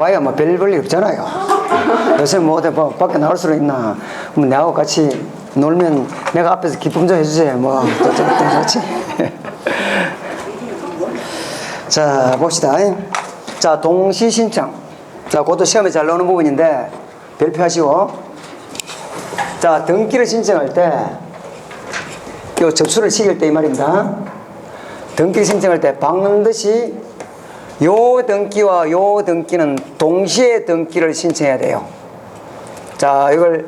와야 뭐 별 볼 일 없잖아요. 요새 뭐 어디 뭐 밖에 나올 수는 있나. 뭐 내하고 같이 놀면 내가 앞에서 기쁨 좀 해주세요. 뭐 좋지. 자, 봅시다. 자, 동시 신청. 자, 그것도 시험에 잘 나오는 부분인데 별표 하시고. 자, 등기를 신청할 때 요 접수를 시킬 때 이 말입니다. 등기 신청할 때 반드시 요 등기와 요 등기는 동시에 등기를 신청해야 돼요. 자, 이걸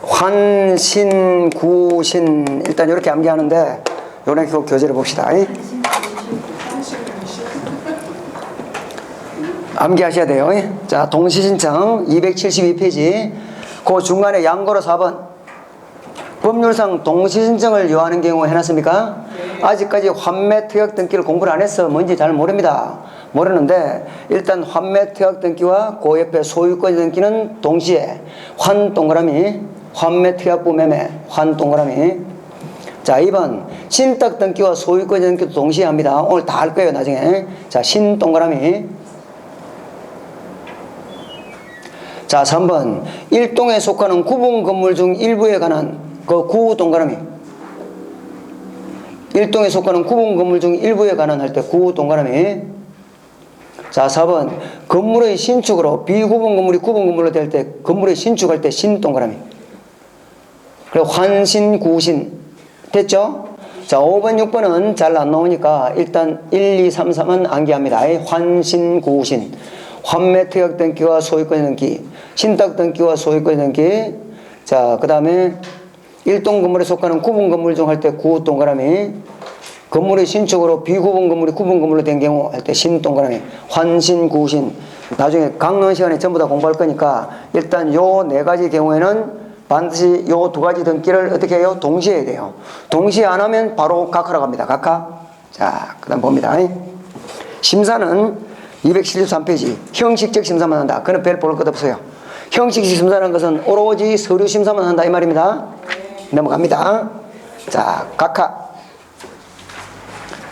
환신, 구신 일단 이렇게 암기하는데 요런 교재를 봅시다. 암기하셔야 돼요. 자, 동시신청 272페이지 그 중간에 양거로 4번 법률상 동시신청을 요하는 경우 해놨습니까? 아직까지 환매특약 등기를 공부를 안 해서 뭔지 잘 모릅니다. 모르는데 일단 환매특약 등기와 그 옆에 소유권 등기는 동시에 환 동그라미 환매특약부 매매 환 동그라미. 자, 2번 신탁 등기와 소유권 등기도 동시에 합니다. 오늘 다 할 거예요 나중에. 자, 신 동그라미. 자, 3번 일동에 속하는 구분 건물 중 일부에 관한 그 구 동그라미. 일동에 속하는 구분 건물 중 일부에 관한 할 때 구 동그라미. 자, 4번 건물의 신축으로 비구분 건물이 구분 건물로 될 때 건물의 신축할 때 신 동그라미. 그리고 환신, 구신 됐죠? 자, 5번, 6번은 잘 안 나오니까 일단 1, 2, 3, 3은 암기합니다. 환신, 구신 환매특약 등기와 소유권 등기 신탁 등기와 소유권 등기. 자, 그 다음에 일동 건물에 속하는 구분 건물 중 할 때 구 동그라미. 건물의 신축으로 비구분 건물이 구분 건물로 된 경우 할 때 신 동그라미. 환신, 구신 나중에 강론 시간에 전부 다 공부할 거니까 일단 요 네 가지 경우에는 반드시 요 두 가지 등기를 어떻게 해요? 동시에 해야 돼요. 동시에 안 하면 바로 각하로 갑니다. 각하. 자, 그 다음 봅니다. 심사는 273페이지 형식적 심사만 한다. 그는 별 볼 것 없어요. 형식적 심사라는 것은 오로지 서류 심사만 한다 이 말입니다. 넘어갑니다. 자, 각하.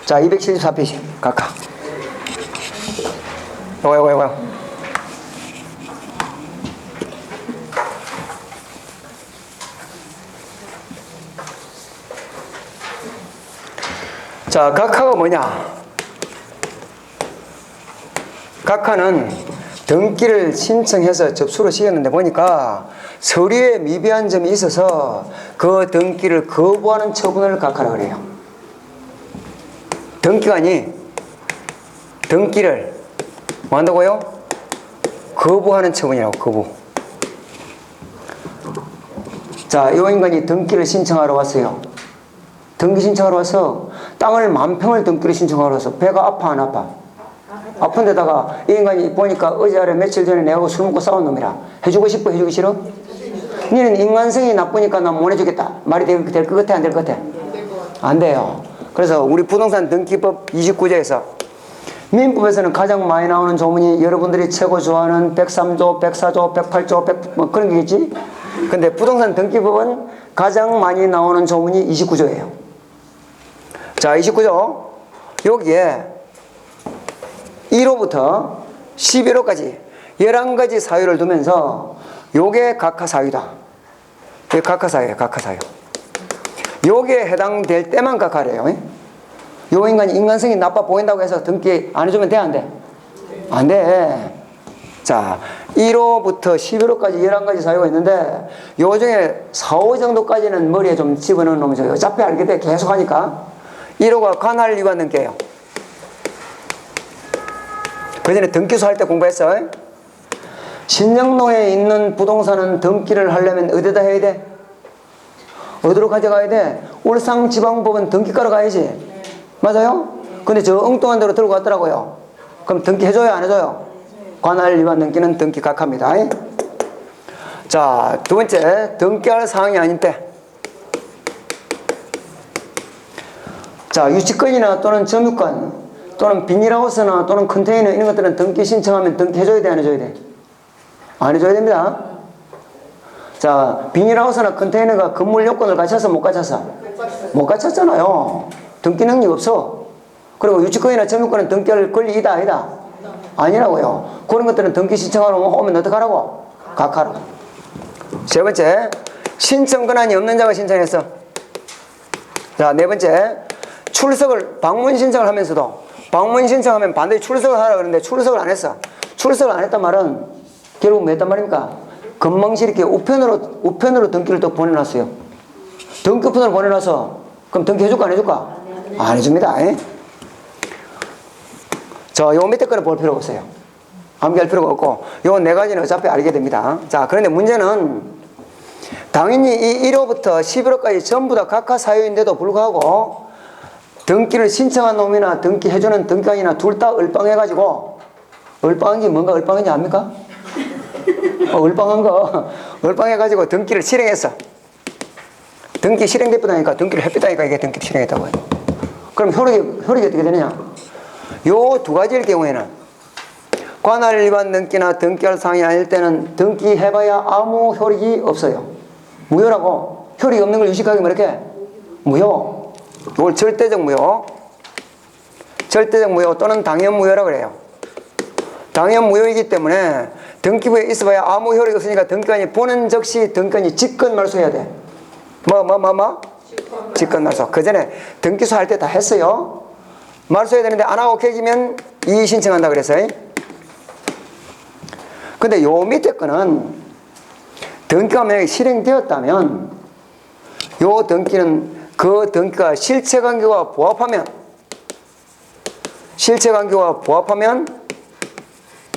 자, 274페이지 각하. 요거. 자, 각하가 뭐냐? 각하는 등기를 신청해서 접수를 시켰는데 보니까 서류에 미비한 점이 있어서 그 등기를 거부하는 처분을 각하라고 그래요. 등기가 아니 등기를 뭐 한다고요? 거부하는 처분이라고. 거부. 자, 이 인간이 등기를 신청하러 왔어요. 등기 신청하러 와서 땅을 10,000평을 등기를 신청하러 와서 배가 아파 안 아파? 아픈 데다가 이 인간이 보니까 어제 며칠 전에 내하고 술 먹고 싸운 놈이라 해주고 싶어 해주기 싫어? 니는 인간성이 나쁘니까 난 못 해주겠다 말이 될 것 같아 안 될 것 같아? 안 돼요. 그래서 우리 부동산 등기법 29조에서 민법에서는 가장 많이 나오는 조문이 여러분들이 최고 좋아하는 103조, 104조, 108조, 100, 뭐 그런 게겠지? 근데 부동산 등기법은 가장 많이 나오는 조문이 29조예요. 자, 29조 여기에 1호부터 11호까지 11가지 사유를 두면서 요게 각하 사유다. 이게 각하 사유예요. 각하 사유. 요게 해당될 때만 각하래요. 요 인간이 인간성이 나빠 보인다고 해서 등기 안 해주면 돼? 안 돼? 안 돼. 자, 1호부터 11호까지 11가지 사유가 있는데 요 중에 4, 5 정도까지는 머리에 좀 집어넣는 놈이죠. 어차피 알게 돼. 계속 하니까. 1호가 관할 위반 등기예요. 그 전에 등기소 할 때 공부했어. 신정동에 있는 부동산은 등기를 하려면 어디다 해야 돼? 어디로 가져가야 돼? 울산지방법원 등기과로 가야지. 맞아요? 근데 저 엉뚱한 데로 들고 갔더라고요. 그럼 등기 해줘요 안 해줘요? 관할 위반 등기는 등기 각하입니다. 자, 두 번째 등기할 사항이 아닌 때. 자, 유치권이나 또는 점유권 또는 비닐하우스나 또는 컨테이너 이런 것들은 등기 신청하면 등기 해줘야 돼 안 해줘야 돼? 안 해줘야 됩니다. 자, 비닐하우스나 컨테이너가 건물 요건을 갖춰서 못 갖춰서? 못 갖췄잖아요. 등기 능력이 없어. 그리고 유치권이나 점유권은 등기할 권리 있다 아니다? 아니라고요. 그런 것들은 등기 신청하러 오면 어떡하라고? 각하라고. 세 번째, 신청 권한이 없는 자가 신청했어. 자, 네 번째, 방문 신청을 하면서도 방문 신청하면 반드시 출석을 하라 그러는데 출석을 안 했어. 출석을 안 했단 말은 결국 뭐 했단 말입니까? 건망시 이렇게 우편으로 등기를 또 보내놨어요. 등기 우편으로 보내놔서 그럼 등기 해줄까 안 해줄까? 안 해줍니다. 요 밑에 거는 볼 필요가 없어요. 암기할 필요가 없고 요 네 가지는 어차피 알게 됩니다. 자, 그런데 문제는 당연히 이 1호부터 11호까지 전부 다 각하 사유인데도 불구하고 등기를 신청한 놈이나 등기해주는 등기관이나 둘 다 얼빵해가지고 얼빵한 게 뭔가 얼빵한지 압니까? 얼빵한 거 얼빵해가지고 등기를 실행했어. 등기 실행됐다니까 등기를 했다니까 이게 등기 실행했다고 해요. 그럼 효력이 어떻게 되느냐? 요 두 가지일 경우에는 관할 일반 등기나 등기할 사항이 아닐 때는 등기해봐야 아무 효력이 없어요. 무효라고. 효력이 없는 걸 유식하게 이렇게 무효. 이걸 절대적 무효. 절대적 무효 또는 당연 무효라고 그래요. 당연 무효이기 때문에 등기부에 있어봐야 아무 효력이 없으니까 등기관이 보는 즉시 등기관이 직권 말소해야 돼. 직권 말소. 그 전에 등기소 할 때 다 했어요. 말소해야 되는데 안 하고 계기면 이의 신청한다 그랬어요. 근데 요 밑에 거는 등기가 만약에 실행되었다면 요 등기는 그 등기가 실체관계와 부합하면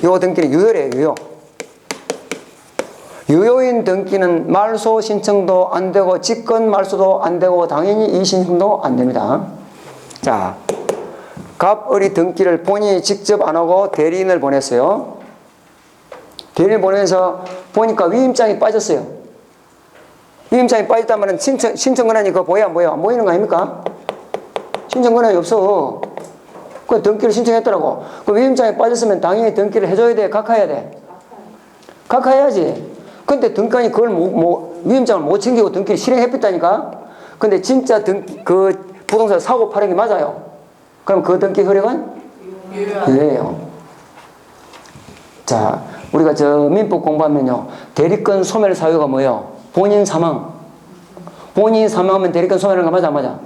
요 등기는 유효래요. 유효인 등기는 말소 신청도 안 되고 직권 말소도 안 되고 당연히 이의 신청도 안 됩니다. 자, 갑을이 등기를 본인이 직접 안 하고 대리인을 보냈어요. 대리인을 보내면서 보니까 위임장이 빠졌어요. 위임장이 빠졌단 말은 신청 권한이 그거 보여 안 보여? 안 보이는 거 아닙니까? 신청 권한이 없어. 그 등기를 신청했더라고. 그 위임장이 빠졌으면 당연히 등기를 해줘야 돼? 각하해야 돼? 각하해야지. 근데 등기관이 그걸 위임장을 못 챙기고 등기를 실행했다니까? 근데 진짜 그 부동산 사고 파는 게 맞아요. 그럼 그 등기 효력은? 유효해요. 자, 우리가 민법 공부하면요. 대리권 소멸 사유가 뭐예요? 본인 사망. 본인이 사망하면 대리권 소멸하는 거 맞아, 안 맞아?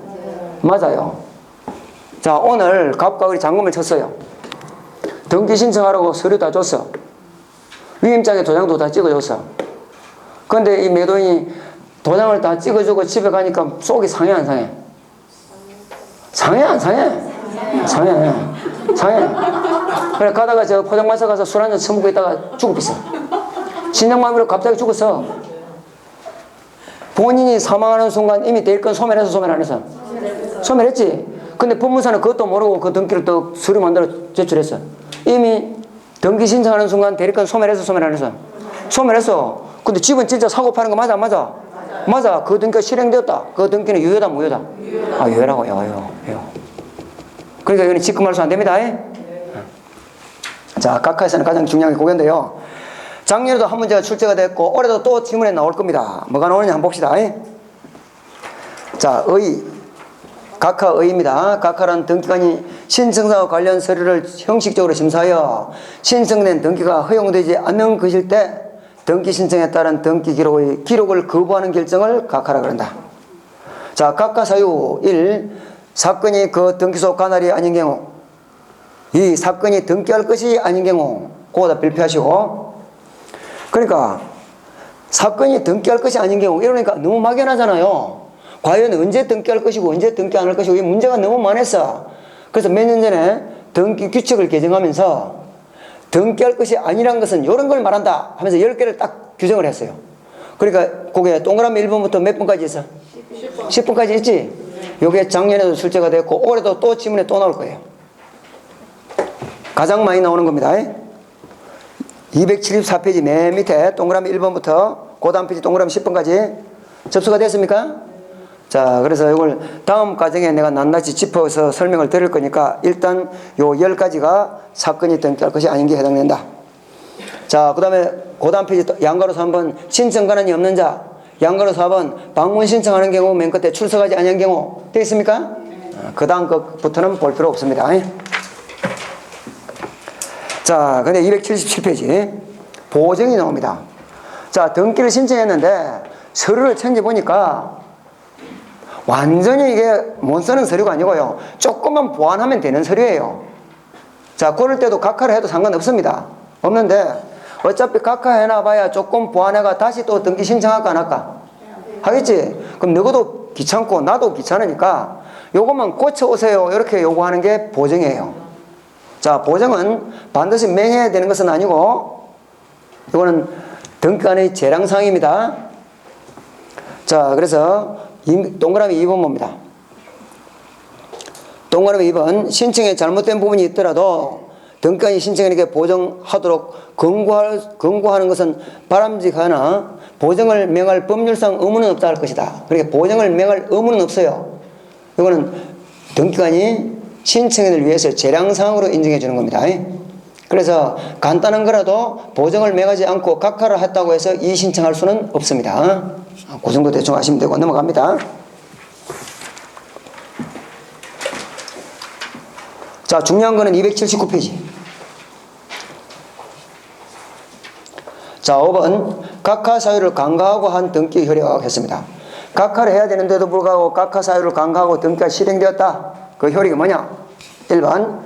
맞아요. 자, 오늘 갑과 을이 잔금을 쳤어요. 등기 신청하라고 서류 다 줬어. 위임장에 도장도 다 찍어줬어. 그런데 이 매도인이 도장을 다 찍어주고 집에 가니까 속이 상해 안 상해? 상해 안 상해? 상해. 그래 가다가 포장마차 가서 술 한잔 처먹고 있다가 죽었어. 신장마비로 갑자기 죽었어. 본인이 사망하는 순간 이미 대리권 소멸해서 소멸 안 했어? 소멸했지. 근데 법무사는 그것도 모르고 그 등기를 또 서류 만들어 제출했어. 이미 등기 신청하는 순간 대리권 소멸해서 소멸 안 했어? 소멸했어. 근데 집은 진짜 사고 파는 거 맞아 안 맞아? 맞아. 그 등기가 실행되었다. 그 등기는 유효다 무효다? 유효라고. 유효. 그러니까 이거는 직권 말소 안 됩니다. 자, 각하에서는 가장 중요한 게 그건데요. 작년에도 한 문제가 출제가 됐고 올해도 또 지문에 나올 겁니다. 뭐가 나오느냐 한번 봅시다. 자, 각하의입니다. 각하란 등기관이 신청사와 관련 서류를 형식적으로 심사하여 신청된 등기가 허용되지 않는 것일 때 등기 신청에 따른 등기 기록을 거부하는 결정을 각하라 그런다. 자, 각하 사유 1. 사건이 그 등기소 관할이 아닌 경우. 2. 사건이 등기할 것이 아닌 경우. 그거다 필피하시고. 그러니까 사건이 등기할 것이 아닌 경우 이러니까 너무 막연하잖아요. 과연 언제 등기할 것이고 언제 등기 안 할 것이고 이 문제가 너무 많았어. 그래서 몇 년 전에 등기 규칙을 개정하면서 등기할 것이 아니란 것은 이런 걸 말한다 하면서 10개를 딱 규정을 했어요. 그러니까 그게 동그라미 1번부터 몇 번까지 있어? 10번까지 있지? 요게 작년에도 출제가 됐고 올해도 또 지문에 또 나올 거예요. 가장 많이 나오는 겁니다. 274페이지 맨 밑에 동그라미 1번부터 그 다음 페이지 동그라미 10번까지 접수가 됐습니까? 자, 그래서 이걸 다음 과정에 내가 낱낱이 짚어서 설명을 드릴 거니까 일단 요 10가지가 사건이 등기할 것이 아닌 게 해당된다. 자, 그 다음에 그 다음 페이지 양가로 3번 신청 권한이 없는 자. 양가로 4번 방문 신청하는 경우 맨 끝에 출석하지 않은 경우 되어 있습니까? 그 다음 것부터는 볼 필요 없습니다. 자, 근데 277페이지. 보정이 나옵니다. 자, 등기를 신청했는데 서류를 챙겨보니까 완전히 이게 못 쓰는 서류가 아니고요. 조금만 보완하면 되는 서류예요. 자, 그럴 때도 각하를 해도 상관없습니다. 없는데 어차피 각하 해놔봐야 조금 보완해가 다시 또 등기 신청할까 안 할까? 하겠지? 그럼 너도 귀찮고 나도 귀찮으니까 요것만 고쳐오세요. 이렇게 요구하는 게 보정이에요. 자, 보정은 반드시 맹해야 되는 것은 아니고 이거는 등기관의 재량사항입니다. 자, 그래서 동그라미 2번 봅니다. 동그라미 2번. 신청에 잘못된 부분이 있더라도 등기관이 신청인에게 보정하도록 권고하는 것은 바람직하나 보정을 명할 법률상 의무는 없다 할 것이다. 그러니까 보정을 명할 의무는 없어요. 이거는 등기관이 신청인을 위해서 재량상으로 인정해 주는 겁니다. 그래서 간단한 거라도 보정을 명하지 않고 각하를 했다고 해서 이의신청할 수는 없습니다. 그 정도 대충 아시면 되고 넘어갑니다. 자, 중요한 거는 279페이지. 자, 5번. 각하 사유를 간과하고 한 등기 효력했습니다. 각하를 해야 되는데도 불구하고 각하 사유를 간과하고 등기가 실행되었다. 그 효력이 뭐냐? 1번.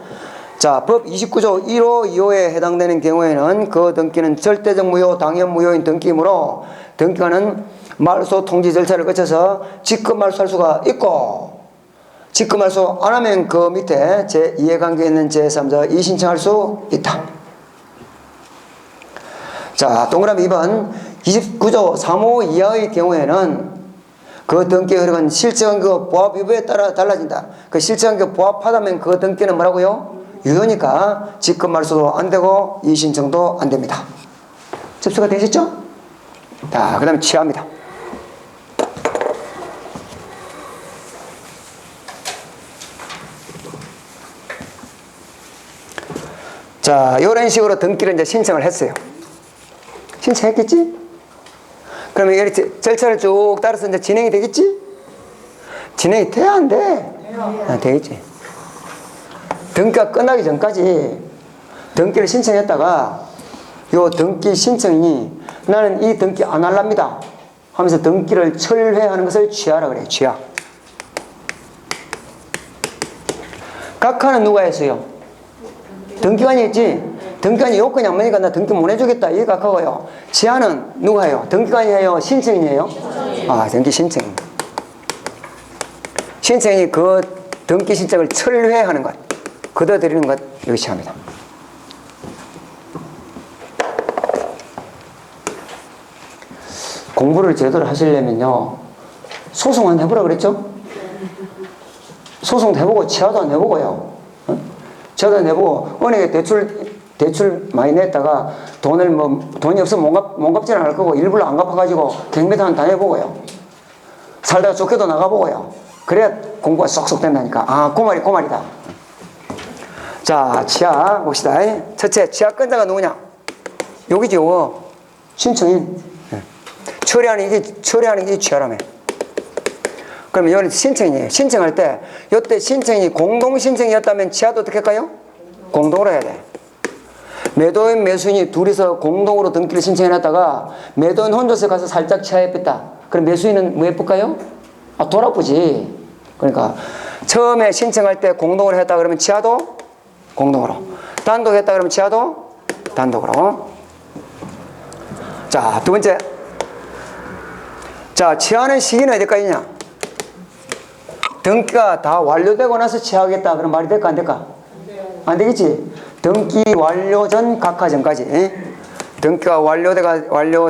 자, 법 29조 1호, 2호에 해당되는 경우에는 그 등기는 절대적 무효, 당연 무효인 등기이므로 등기관은 말소 통지 절차를 거쳐서 직급 말소할 수가 있고, 직급 말소 안 하면 그 밑에 제2의 있는 제3자 이의신청할 수 있다. 자, 동그라미 2번. 29조 3호 이하의 경우에는 그 등기 효력은 실제관계 부합 여부에 따라 달라진다. 그 실제관계 부합하다면 그 등기는 뭐라고요? 유효니까 직급 말소도 안 되고 이의신청도 안 됩니다. 접수가 되셨죠? 자, 그 다음에 취하입니다. 자, 이런 식으로 등기를 이제 신청을 했어요. 신청했겠지? 그러면 이렇게 절차를 쭉 따라서 이제 진행이 되겠지? 진행이 돼야 안 돼? 되겠지. 등기가 끝나기 전까지 등기를 신청했다가 요 등기 신청이 나는 이 등기 안 할랍니다 하면서 등기를 철회하는 것을 취하라 그래요. 취하. 각하는 누가 했어요? 등기관이 했지. 등기관이 요건이 안 맞으니까 나 등기 못 해주겠다 이 각하고요. 취하는 누가 해요? 등기관이 해요? 신청이 해요? 아, 등기 신청. 신청이 그 등기 신청을 철회하는 것, 거둬들이는 것, 이거 취합니다. 공부를 제대로 하시려면요, 소송 안 해보라 그랬죠? 소송도 해보고 취하도 안 해보고요. 취하도 안 해보고 은행에 대출 많이 냈다가 돈이 없으면 못 갚지는 않을 거고 일부러 안 갚아가지고 경매도 한 다녀보고요. 살다가 쫓겨도 나가보고요. 그래야 공부가 쏙쏙 된다니까. 아, 그 말이다. 자, 취하 봅시다. 첫째, 취하권자가 누구냐? 여기죠. 신청인. 처리하는 게 취하라며. 그러면 여기는 신청이에요. 신청할 때, 이때 신청이 공동신청이었다면 취하도 어떻게 할까요? 공동으로 해야 돼. 매도인, 매수인이 둘이서 공동으로 등기를 신청해놨다가 매도인 혼자서 가서 살짝 취하했다. 그럼 매수인은 뭐 예쁠까요? 아, 돌아보지. 그러니까 처음에 신청할 때 공동으로 했다 그러면 취하도 공동으로. 단독 했다 그러면 취하도 단독으로. 자, 두 번째. 자, 취하는 시기는 어디까지냐? 등기가 다 완료되고 나서 취하하겠다. 그럼 말이 될까 안 될까? 안 되겠지? 등기 완료 전 각하 전까지. 등기가 완료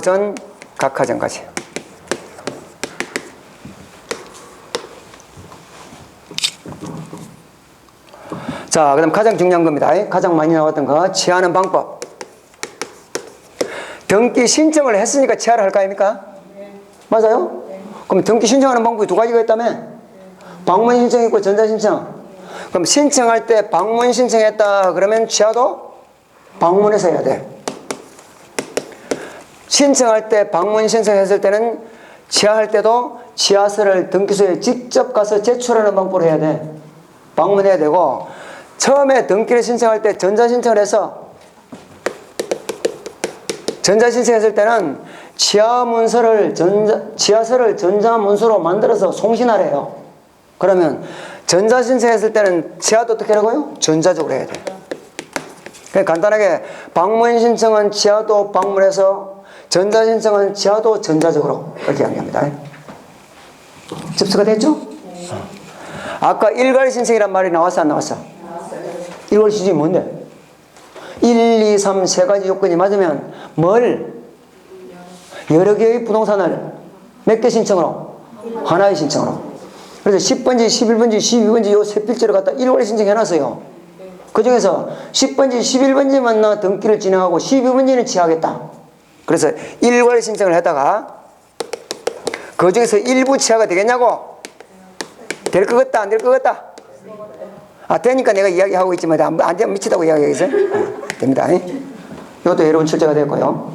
전 각하 전까지. 자, 그 다음 가장 중요한 겁니다. 가장 많이 나왔던 거, 취하는 방법. 등기 신청을 했으니까 취하를 할 거 아닙니까? 맞아요? 그럼 등기 신청하는 방법이 두 가지가 있다며? 방문 신청 있고 전자 신청. 그럼 신청할 때 방문 신청했다 그러면 취하도 방문해서 해야 돼. 신청할 때 방문 신청했을 때는 취하할 때도 취하서를 등기소에 직접 가서 제출하는 방법으로 해야 돼. 방문해야 되고, 처음에 등기를 신청할 때 전자 신청을 해서 전자신청했을 때는 지하서를 전자문서로 만들어서 송신하래요. 그러면 전자신청했을 때는 지하도 어떻게 하라고요? 전자적으로 해야 돼. 그냥 간단하게 방문 신청은 지하도 방문해서 전자신청은 지하도 전자적으로 이렇게 이야기합니다. 접수가 됐죠? 아까 일괄 신청이란 말이 나왔어 안 나왔어? 일괄 신청이 뭔데? 1, 2, 3 세 가지 요건이 맞으면 뭘? 여러 개의 부동산을 몇 개 신청으로? 하나의 신청으로. 그래서 10번지, 11번지, 12번지 요 세 필지를 갖다 일괄 신청해놨어요. 그 중에서 10번지, 11번지만 나 등기를 진행하고 12번지는 취하겠다. 그래서 일괄 신청을 했다가 그 중에서 일부 취하가 되겠냐고? 될 것 같다, 안 될 것 같다? 아, 되니까 내가 이야기하고 있지만 안 되면 미치다고 이야기하겠어요? 됩니다. 이것도 여러분 출제가 됐고요.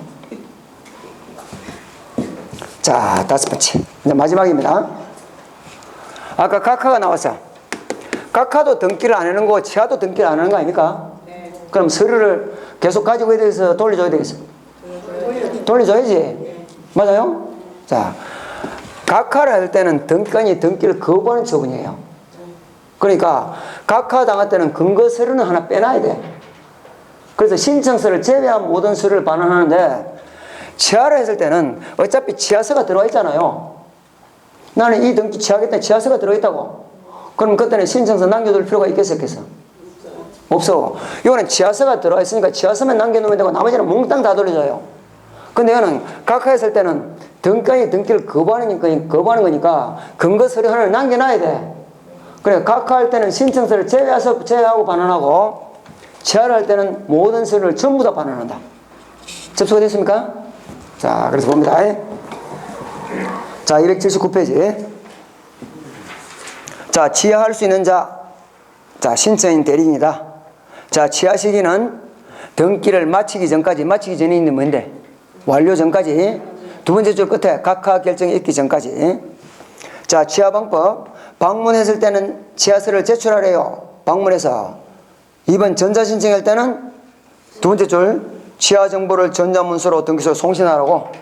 자, 5번째. 이제 마지막입니다. 아까 각하가 나왔어. 각하도 등기를 안 하는 거, 지하도 등기를 안 하는 거 아닙니까? 네. 그럼 서류를 계속 가지고 있어야 되겠어? 돌려줘야 되겠어? 돌려줘야지. 네. 맞아요? 자, 각하를 할 때는 등기관이 등기를 거부하는 처분이에요. 그러니까 각하 당할 때는 근거 서류는 하나 빼놔야 돼. 그래서 신청서를 제외한 모든 서류를 반환하는데 지하를 했을 때는 어차피 지하서가 들어와 있잖아요. 나는 이 등기 취하겠다. 지하서가 들어있다고. 그럼 그때는 신청서 남겨둘 필요가 있겠어, 없겠어? 없어. 이거는 지하서가 들어와 있으니까 지하서만 남겨놓으면 되고 나머지는 몽땅 다 돌려줘요. 근데 이거는 각하했을 때는 등기관이 등기를 거부하는 거니까 근거 서류 하나를 남겨놔야 돼. 그래, 각하할 때는 신청서를 제외하고 반환하고 지하를 할 때는 모든 서류를 전부 다 반환한다. 접수가 됐습니까? 자, 그래서 봅니다. 자, 279페이지. 자, 지하할 수 있는 자. 자, 신청인 대리인이다. 자, 지하 시기는 등기를 마치기 전까지, 마치기 전에 있는 뭔데? 완료 전까지. 두 번째 줄 끝에 각하 결정이 있기 전까지. 자, 지하 방법. 방문했을 때는 지하서를 제출하래요. 방문해서. 2번 전자 신청할 때는 두 번째 줄 지하 정보를 전자문서로 등기소에 송신하라고.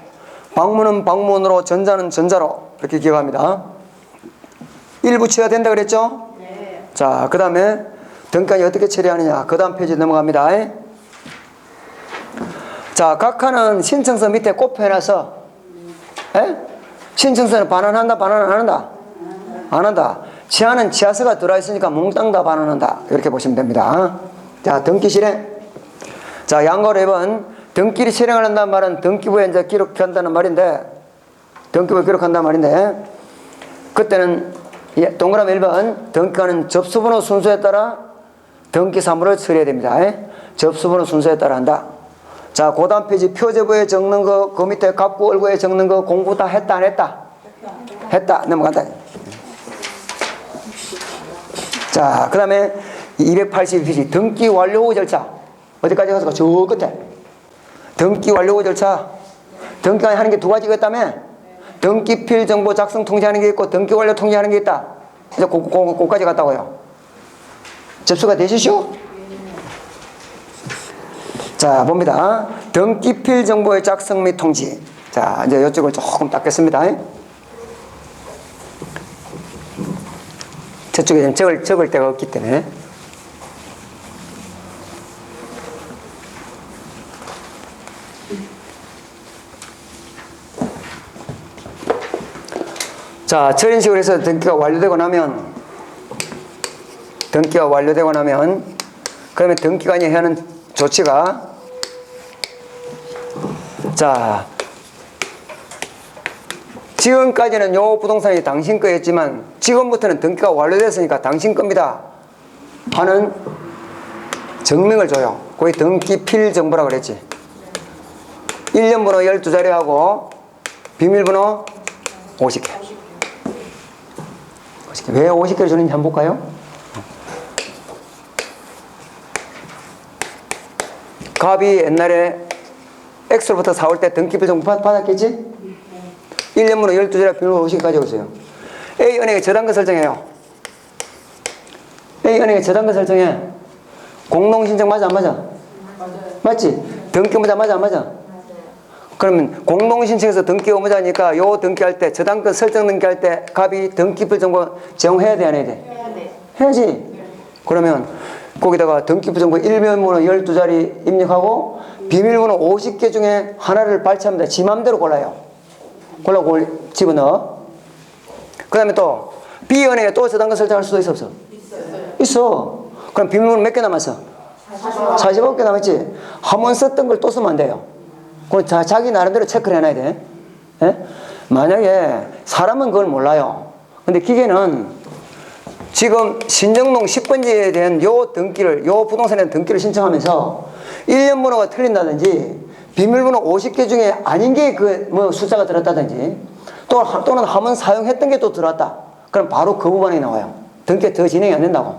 방문은 방문으로, 전자는 전자로 이렇게 기억합니다. 일부 취하 된다 그랬죠? 네. 자, 그 다음에 등기관이 어떻게 처리하느냐. 그 다음 페이지 넘어갑니다. 자, 각하는 신청서 밑에 꼽혀놔서 신청서는 반환한다, 반환 안 한다? 안 한다. 지하는 지하서가 들어있으니까 몽땅 다 반환한다. 이렇게 보시면 됩니다. 자, 등기 실행. 자, 양거로 1번 등기를 실행을 한다는 말은 등기부에 이제 기록한다는 말인데, 등기부에 기록한다는 말인데, 그때는 동그라미 1번 등기관은 접수번호 순서에 따라 등기 사무를 처리해야 됩니다. 접수번호 순서에 따라 한다. 자, 그 다음 페이지 표제부에 적는 거, 그 밑에 갑구 얼구에 적는 거 공부 다 했다 안 했다? 했다. 넘어간다. 자, 그 다음에 282페이지 등기 완료 후 절차. 어디까지 가서 저 끝에 등기 완료 후 절차. 등기관이 하는 게 두 가지가 있다며? 등기필 정보 작성 통지하는 게 있고 등기 완료 통지하는 게 있다. 이제 거기까지 갔다고요. 접수가 되시죠? 자, 봅니다. 등기필 정보의 작성 및 통지. 자, 이제 이쪽을 조금 닦겠습니다. 저쪽에 적을 데가 없기 때문에. 자, 저런 식으로 해서 등기가 완료되고 나면 그러면 등기관이 해야 하는 조치가, 자, 지금까지는 요 부동산이 당신 거였지만 지금부터는 등기가 완료됐으니까 당신 겁니다 하는 증명을 줘요. 그게 등기필 정보라고 그랬지. 1년 번호 12자리하고 비밀번호 50개. 왜 50개를 주는지 한번 볼까요? 갑이 옛날에 엑셀부터 사올 때 등기필 정보 받았겠지? 1년 번호 12자리 비밀번호 50개 가지고 있어요. A은행에 저당권 설정해요. A은행에 저당권 설정해. 공동신청 맞아 안 맞아? 맞아요. 맞지? 등기부자 맞아 안 맞아? 맞아요. 그러면 공동신청에서 등기 의무자니까 요 등기할 때, 저당권 설정 등기할 때 갑이 등기표 정보 제공해야 돼, 안 해야 돼? 해야지. 그러면 거기다가 등기표 정보 일면번호 12자리 입력하고 비밀번호 50개 중에 하나를 발췌합니다. 지 맘대로 골라요. 골라고 집어넣어. 그 다음에 또 B은행에 또 저당권 설정할 수도 있어, 없어? 있어. 그럼 비밀번호 몇 개 남았어? 49개 남았지? 한 번 썼던 걸 또 쓰면 안 돼요. 그럼 자기 나름대로 체크를 해놔야 돼. 예? 만약에 사람은 그걸 몰라요. 근데 기계는 지금 신정동 10번지에 대한 요 등기를, 요 부동산에 대한 등기를 신청하면서 1년 번호가 틀린다든지 비밀번호 50개 중에 아닌 게 그 뭐 숫자가 들었다든지 또는 한 번 사용했던 게 또 들어왔다. 그럼 바로 그 부분이 나와요. 등기가 더 진행이 안 된다고.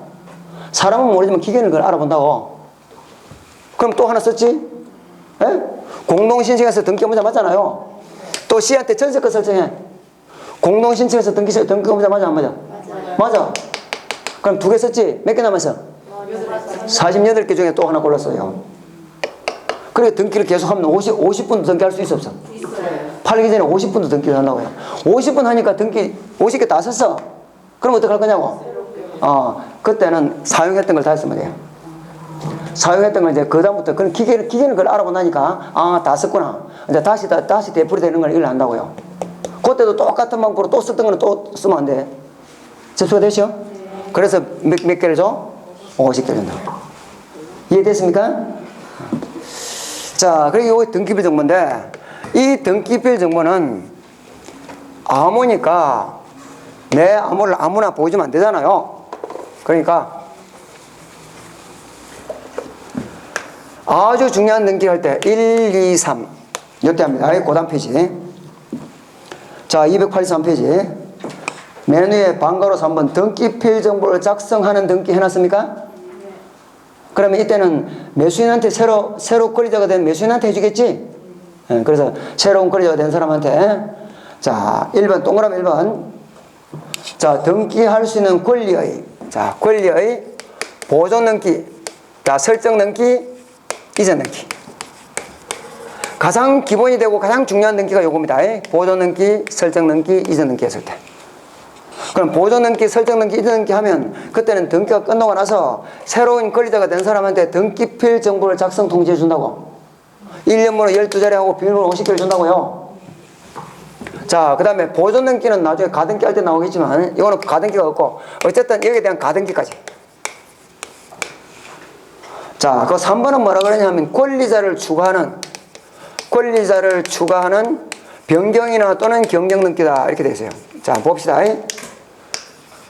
사람은 모르지만 기계는 그걸 알아본다고. 그럼 또 하나 썼지? 예? 공동신청에서 등기 의무자 맞잖아요. 또 C한테 전세권 설정해. 공동신청에서 등기 의무자 맞아, 안 맞아? 맞아. 그럼 2개 썼지? 몇 개 남았어? 48개 중에 또 하나 골랐어요. 그래 등기를 계속하면 50분도 등기할 수 있어, 없어? 팔기 전에 50분도 등기를 한다고요. 50분 하니까 등기 50개 다 썼어. 그럼 어떡할 거냐고? 그때는 사용했던 걸 다 쓰면 돼요. 사용했던 걸 이제 그다음부터 그런 기계는 그걸 알아보고 나니까 다 썼구나. 이제 다시 되풀이 되는 걸 이걸 안다고요. 그때도 똑같은 방법으로 또 썼던 거는 또 쓰면 안 돼. 접수가 되죠? 그래서 몇 개를 줘? 50개를 준다. 이해됐습니까? 자, 그리고 이게 등기별 정보인데 이 등기별 정보는 암호니까 내 암호를 아무나 보여주면 안 되잖아요. 그러니까 아주 중요한 등기를 할 때 1, 2, 3 이때 합니다. 그 다음 페이지. 자, 283페이지. 맨 위에 방가로서 한번 등기필 정보를 작성하는 등기 해놨습니까? 그러면 이때는 매수인한테 새로 권리자가 된 매수인한테 해주겠지? 그래서 새로운 권리자가 된 사람한테 자, 1번 동그라미 1번 자, 등기할 수 있는 권리의 보존 등기, 자, 설정 등기, 이전 등기. 가장 기본이 되고 가장 중요한 등기가 요겁니다. 보존 등기, 설정 등기, 이전 등기 했을 때. 그럼 보존 등기, 설정 등기, 이전 등기 하면 그때는 등기가 끝나고 나서 새로운 권리자가 된 사람한테 등기필 정보를 작성 통지해 준다고. 1년번호 12자리하고 비밀번호 50개를 준다고요. 자, 그 다음에 보존 등기는 나중에 가등기 할 때 나오겠지만 이거는 가등기가 없고 어쨌든 여기에 대한 가등기까지. 자, 그 3번은 뭐라 그러냐면 권리자를 추가하는 변경이나 또는 경정 등기다 이렇게 되어 있어요. 자, 봅시다.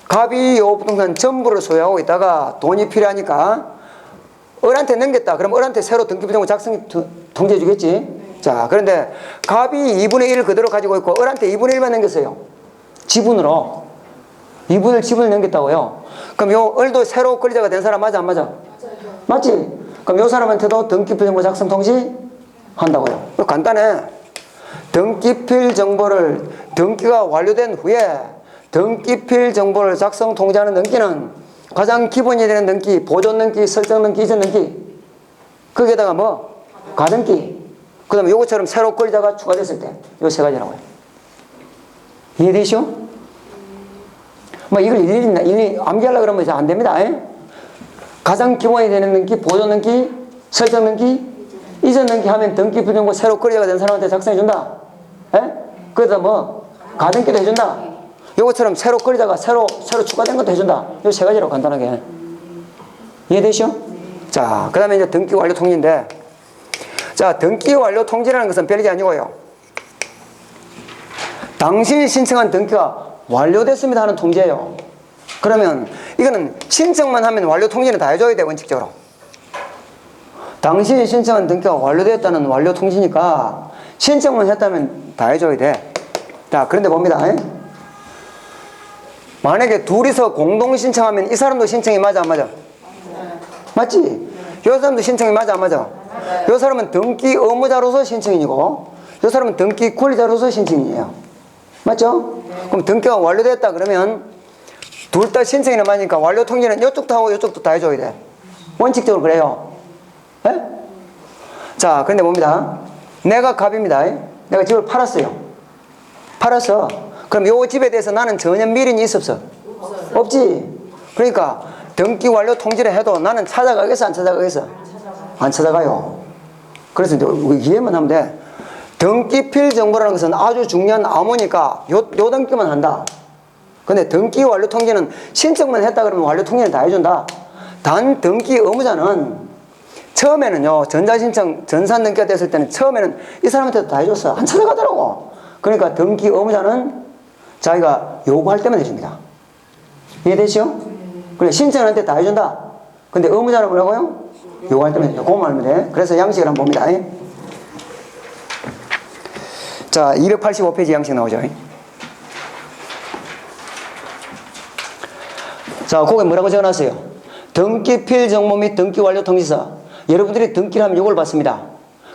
갑이 요 부동산 전부를 소유하고 있다가 돈이 필요하니까 을한테 넘겼다. 그럼 을한테 새로 등기부정보 작성 통지해 주겠지. 자, 그런데 갑이 2분의 1을 그대로 가지고 있고 을한테 2분의 1만 넘겼어요. 지분으로 2분의 1 지분을 넘겼다고요. 그럼 요 을도 새로 권리자가 된 사람 맞아, 안 맞아? 맞지? 그럼 요 사람한테도 등기필 정보 작성 통지 한다고요. 간단해. 등기필 정보를 등기가 완료된 후에 등기필 정보를 작성 통지하는 등기는 가장 기본이 되는 등기, 보존 등기, 설정 등기, 이전 등기. 거기에다가 뭐? 가등기. 그 다음에 요것처럼 새로 권리자가 추가됐을 때 요 세 가지라고요. 이해되시오? 뭐 이걸 일일이 암기하려고 그러면 이제 안 됩니다. 가장 기본이 되는 등기, 보존 등기, 설정 등기, 이전 등기 하면 등기 부정보 새로 권리자가 된 사람한테 작성해준다. 그래서 뭐 가등기도 해준다. 요것처럼 새로 권리자가 새로 추가된 것도 해준다. 요 세 가지로 간단하게. 이해되시오? 자, 그 다음에 이제 등기 완료 통지인데, 자, 등기 완료 통지라는 것은 별게 아니고요. 당신이 신청한 등기가 완료됐습니다 하는 통지예요. 그러면 이거는 신청만 하면 완료 통지는 다 해줘야 돼, 원칙적으로. 당신이 신청한 등기가 완료됐다는 완료 통지니까 신청만 했다면 다 해줘야 돼. 자, 그런데 봅니다. 만약에 둘이서 공동 신청하면 이 사람도 신청이 맞아, 안 맞아? 맞지? 요 사람도 신청이 맞아, 안 맞아? 요 사람은 등기 의무자로서 신청인이고 요 사람은 등기 권리자로서 신청인이에요. 맞죠? 그럼 등기가 완료됐다 그러면 둘 다 신청이 맞으니까 완료 통지는 이쪽도 하고 이쪽도 다 해줘야 돼. 원칙적으로 그래요. 자, 그런데 봅니다. 내가 갑입니다. 내가 집을 팔았어요. 팔았어. 그럼 요 집에 대해서 나는 전혀 미련이 있어 없어? 없지. 그러니까 등기 완료 통지를 해도 나는 찾아가겠어 안 찾아가겠어? 안 찾아가요. 그래서 이제 이해만 하면 돼. 등기필 정보라는 것은 아주 중요한 암호니까 요 등기만 한다. 근데 등기 완료 통지는 신청만 했다 그러면 완료 통지는 다 해준다. 단 등기 의무자는 처음에는요, 전자신청, 전산등기가 됐을 때는 처음에는 이 사람한테도 다 해줬어. 안 찾아가더라고. 그러니까 등기 의무자는 자기가 요구할 때만 해줍니다. 이해되시죠? 그래, 신청할 때 다 해준다. 근데 의무자는 뭐라고요? 요구할 때만 해준다. 그것만 알면 돼. 그래서 양식을 한번 봅니다. 자, 285페이지 양식 나오죠. 자, 거기 뭐라고 적어놨어요? 등기필 정보 및 등기 완료 통지서. 여러분들이 등기를 하면 요걸 받습니다.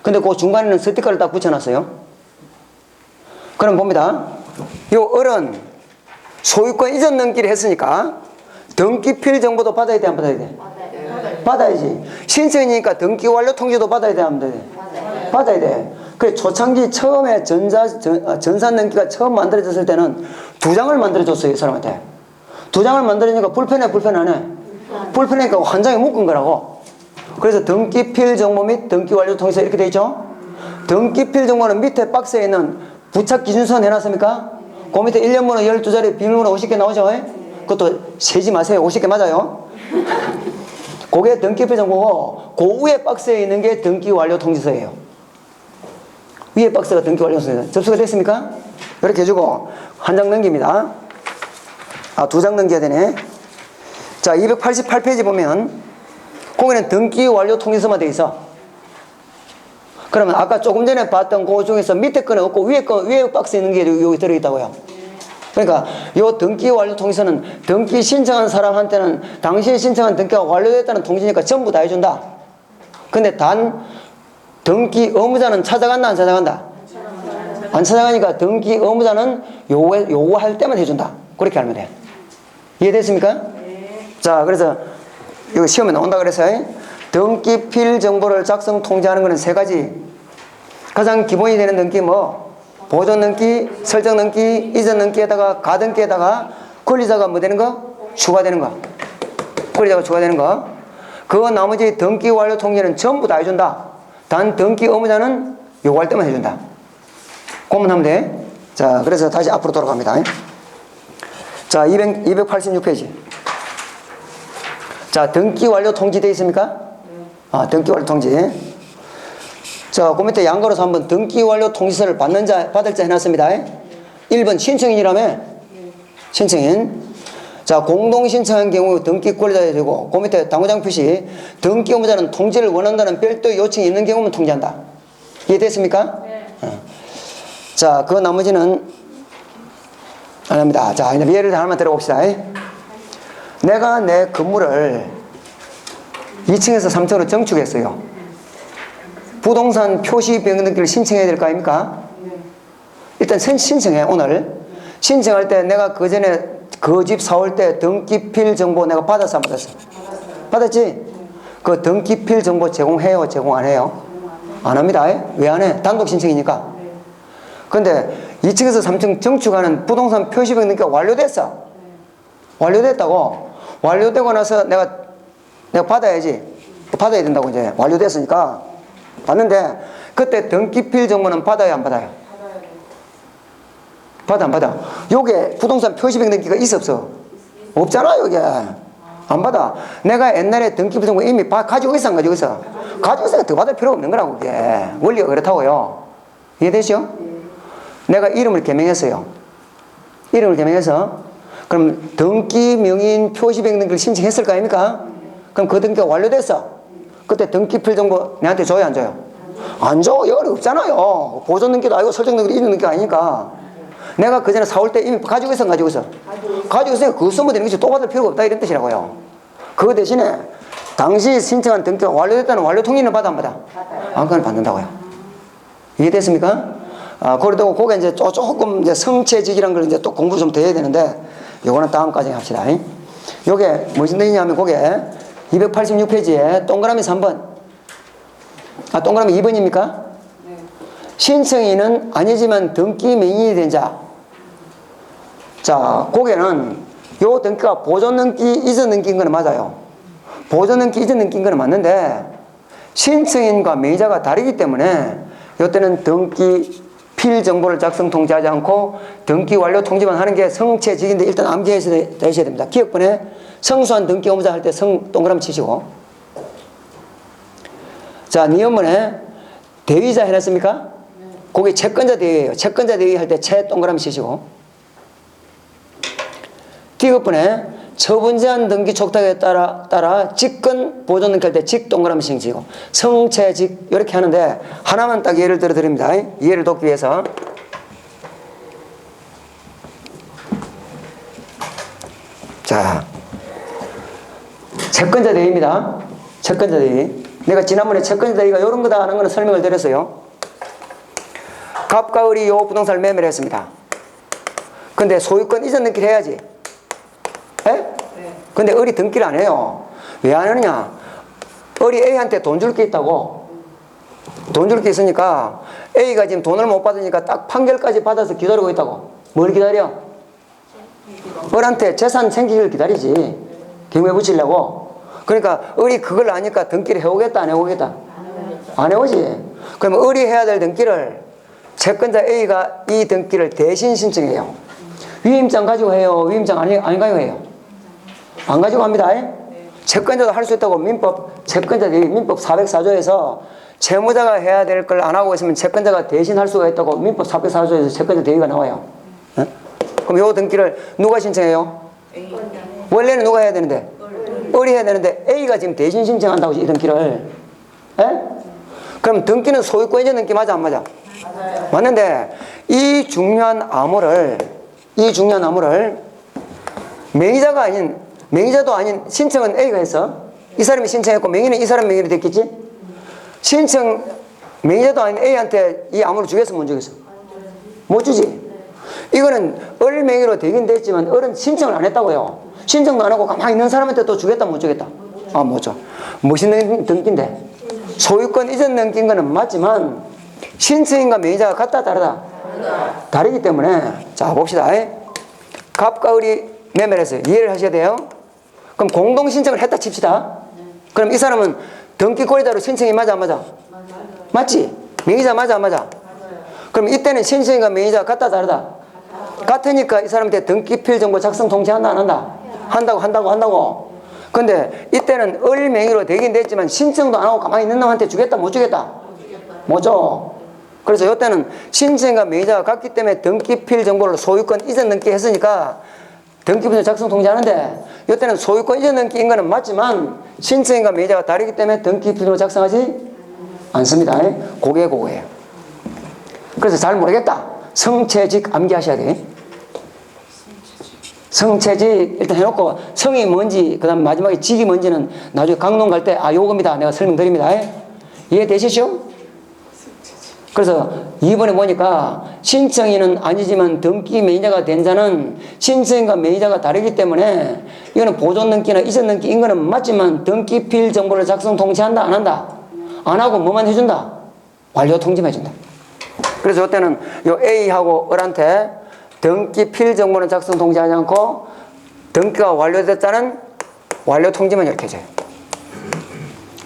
근데 그 중간에는 스티커를 딱 붙여놨어요. 그럼 봅니다. 요 을은 소유권 이전 등기를 했으니까 등기필 정보도 받아야 돼, 안 받아야 돼? 받아야지. 신청이니까 등기 완료 통지도 받아야 돼, 안 받아야 돼? 받아야 돼. 그래, 초창기 처음에 전산 등기가 처음 만들어졌을 때는 2장을 만들어줬어요, 이 사람한테. 2장을 만들어주니까 불편해, 불편 안 해? 불편하니까 한 장에 묶은 거라고. 그래서 등기필 정보 및 등기 완료 통지서 이렇게 돼 있죠. 등기필 정보는 밑에 박스에 있는 부착 기준서 내놨습니까? 그 밑에 1년번호 12자리 비밀번호 50개 나오죠. 그것도 세지 마세요. 50개 맞아요. 그게 등기필 정보고 그 위에 박스에 있는 게 등기 완료 통지서예요. 위에 박스가 등기 완료 통지서. 접수가 됐습니까? 이렇게 해주고 한 장 넘깁니다. 아, 2장 넘겨야 되네. 자, 288페이지 보면 거기는 등기 완료 통지서만 돼 있어. 그러면 아까 조금 전에 봤던 그 중에서 밑에 거는 없고 위에 박스에 있는 게 여기 들어있다고요. 그러니까 요 등기 완료 통지서는 등기 신청한 사람한테는 당시에 신청한 등기가 완료됐다는 통지니까 전부 다 해준다. 근데 단 등기 의무자는 찾아간다 안 찾아간다? 안 찾아가니까 등기 의무자는 요구할 때만 해준다. 그렇게 알면 돼. 이해됐습니까? 자, 그래서 이거 시험에 나온다 그래서 등기필 정보를 작성 통지하는 것은 3가지. 가장 기본이 되는 등기 뭐 보존 등기, 설정 등기, 이전 등기에다가 가등기에다가 권리자가 뭐 되는 거? 추가되는 거. 권리자가 추가되는 거. 그거 나머지 등기 완료 통지는 전부 다 해준다. 단 등기 의무자는 요구할 때만 해준다. 그것만 하면 돼. 자, 그래서 다시 앞으로 돌아갑니다. 자, 286페이지. 자, 등기 완료 통지 되어 있습니까? 아, 등기 완료 통지. 자, 그 밑에 양가로서 한번 등기 완료 통지서를 받을 자 해놨습니다. 1번 신청인이라며? 신청인. 자, 공동 신청한 경우 등기 권리자가 되고, 그 밑에 당구장 표시, 등기 의무자는 통지를 원한다는 별도 요청이 있는 경우만 통지한다. 이해됐습니까? 네. 자, 그 나머지는 안 합니다. 자, 이제 예를 하나만 들어봅시다. 내가 내 건물을 2층에서 3층으로 증축했어요. 부동산 표시 변경 등기를 신청해야 될 거 아닙니까? 일단 신청해. 오늘 신청할 때 내가 그 전에 그 집 사올 때 등기필 정보 내가 받았어 안 받았어? 받았지? 그 등기필 정보 제공해요? 제공 안 해요? 안 합니다. 왜 안 해? 단독 신청이니까. 근데 2층에서 3층 증축하는 부동산 표시 변경 등기가 완료됐어. 완료됐다고. 완료되고 나서 내가 받아야지. 받아야 된다고 이제 완료됐으니까 받는데 그때 등기필 정보는 받아요 안 받아요? 받아 안 받아? 요게 부동산 표시변경 등기가 있어 없어? 없잖아 요게. 안 받아. 내가 옛날에 등기필 정보 이미 가지고 있어 안 가지고 있어? 가지고 있으니까 더 받을 필요가 없는 거라고 그게. 원리가 그렇다고요. 이해되시죠? 내가 이름을 개명했어요. 이름을 개명해서 그럼 등기 명인 표시변경 등기를 신청했을 거 아닙니까? 그럼 그 등기가 완료됐어. 그때 등기필 정보 내한테 줘요 안 줘요? 안 줘. 여기 없잖아요. 보존 등기도 아니고 설정 등기도 이런 등기가 아니니까. 내가 그 전에 사올 때 이미 가지고 있어 안 가지고 있어? 가지고 있으니까 그거 쓰면 되는 거지. 또 받을 필요가 없다 이런 뜻이라고요. 그 대신에 당시 신청한 등기가 완료됐다는 완료 통지는 받아 안 받아? 안 그건 받는다고요. 이해됐습니까? 아, 그래도 그게 이제 조금 이제 성체직이라는 걸 이제 또 공부 좀 더 해야 되는데 요거는 다음까지 합시다. 요게 무슨 뜻이냐면 그게 286페이지에 동그라미 3번. 아, 동그라미 2번입니까? 네. 신청인은 아니지만 등기 맹인이 된 자. 자, 거기는 요 등기가 보존 등기 이전 등기인 거는 맞아요. 보존 등기 이전 등기인 거는 맞는데 신청인과 맹의자가 다르기 때문에 이때는 등기 필 정보를 작성 통지하지 않고 등기 완료 통지만 하는 게 성체직인데 일단 암기하셔야 됩니다. 기억번에 성수한 등기 의무자 할 때 성 동그라미 치시고. 자, 니은번에 대위자 해놨습니까? 거기 채권자 대위예요. 채권자 대위 할 때 채 동그라미 치시고. 디귿번에 처분제한 등기 촉탁에 따라 직권 보존 등기 할 때 직 동그라미 치시고 성체직 이렇게 하는데 하나만 딱 예를 들어 드립니다. 이해를 돕기 위해서. 자, 채권자 대위입니다. 채권자 대위. 내가 지난번에 채권자 대위가 이런 거다 하는 거는 설명을 드렸어요. 갑과 을이 요 부동산을 매매를 했습니다. 근데 소유권 이전 등기를 해야지. 예? 근데 을이 등기를 안 해요. 왜 안 하느냐? 을이 A한테 돈 줄 게 있다고. 돈 줄 게 있으니까 A가 지금 돈을 못 받으니까 딱 판결까지 받아서 기다리고 있다고. 뭘 기다려? 을한테 재산 생기기를 기다리지. 경매 붙이려고. 그러니까 을이 그걸 아니까 등기를 해오겠다 안 해오겠다? 안 해오지. 그러면 을이 해야 될 등기를 채권자 A가 이 등기를 대신 신청해요. 위임장 가지고 해요? 위임장 안 가지고 해요? 안 가지고 합니다. 채권자도 할 수 있다고 채권자 민법 404조에서 채무자가 해야 될 걸 안 하고 있으면 채권자가 대신 할 수가 있다고 민법 404조에서 채권자 대위가 나와요. 네? 그럼 요 등기를 누가 신청해요? 원래는 누가 해야 되는데? 을이 해야 되는데 A가 지금 대신 신청한다고 이 등기를. 그럼 등기는 소유권 이전 등기 맞아 안 맞아? 맞아요. 맞는데 이 중요한 암호를 맹의자도 아닌 신청은 A가 했어. 이 사람이 신청했고 명의는 이 사람 명의로 됐겠지? 맹의자도 아닌 A한테 이 암호를 주겠어 못 주겠어? 못 주지. 이거는 을 명의로 되긴 됐지만 을은 신청을 안 했다고요. 신청도 안 하고 가만히 있는 사람한테 또 주겠다 못 주겠다? 아, 못 줘. 무슨 등기인데? 소유권 이전 등기인 거는 맞지만 신청인과 맹의자가 같다 다르다? 다르기 때문에 자 봅시다. 갑과 을이 매매를 했어요. 이해를 하셔야 돼요. 그럼 공동 신청을 했다 칩시다. 그럼 이 사람은 등기 권리자로 신청이 맞아 안 맞아? 맞지? 맹의자 맞아 안 맞아? 그럼 이때는 신청인과 맹의자가 같다 다르다? 같으니까 이 사람한테 등기필 정보 작성 통지한다 안 한다? 한다고. 근데 이때는 을 명의로 되긴 됐지만 신청도 안 하고 가만히 있는 놈한테 주겠다 못 주겠다? 못 줘. 그래서 이때는 신청인과 맹의자가 같기 때문에 등기필 정보를 소유권 이전 등기 했으니까 등기부터 작성 통지하는데 이때는 소유권 이전 등기인 거는 맞지만 신청인과 맹의자가 다르기 때문에 등기필로 작성하지 않습니다. 그거예요. 그래서 잘 모르겠다. 성체직 암기하셔야 돼. 성체직 일단 해놓고 성이 뭔지 그 다음 마지막에 직이 뭔지는 나중에 강론 갈 때 요겁니다. 내가 설명드립니다. 이해되시죠? 그래서 이번에 보니까 신청인은 아니지만 등기 매니저가 된 자는 신청인과 매니저가 다르기 때문에 이거는 보존 등기나 이전 등기인 거는 맞지만 등기필 정보를 작성 통지한다 안 한다? 안 하고 뭐만 해준다? 완료 통지만 해준다. 그래서 이때는 요 A하고 을한테 등기필 정보는 작성 통지하지 않고 등기가 완료됐다는 완료 통지만 이렇게 해줘요.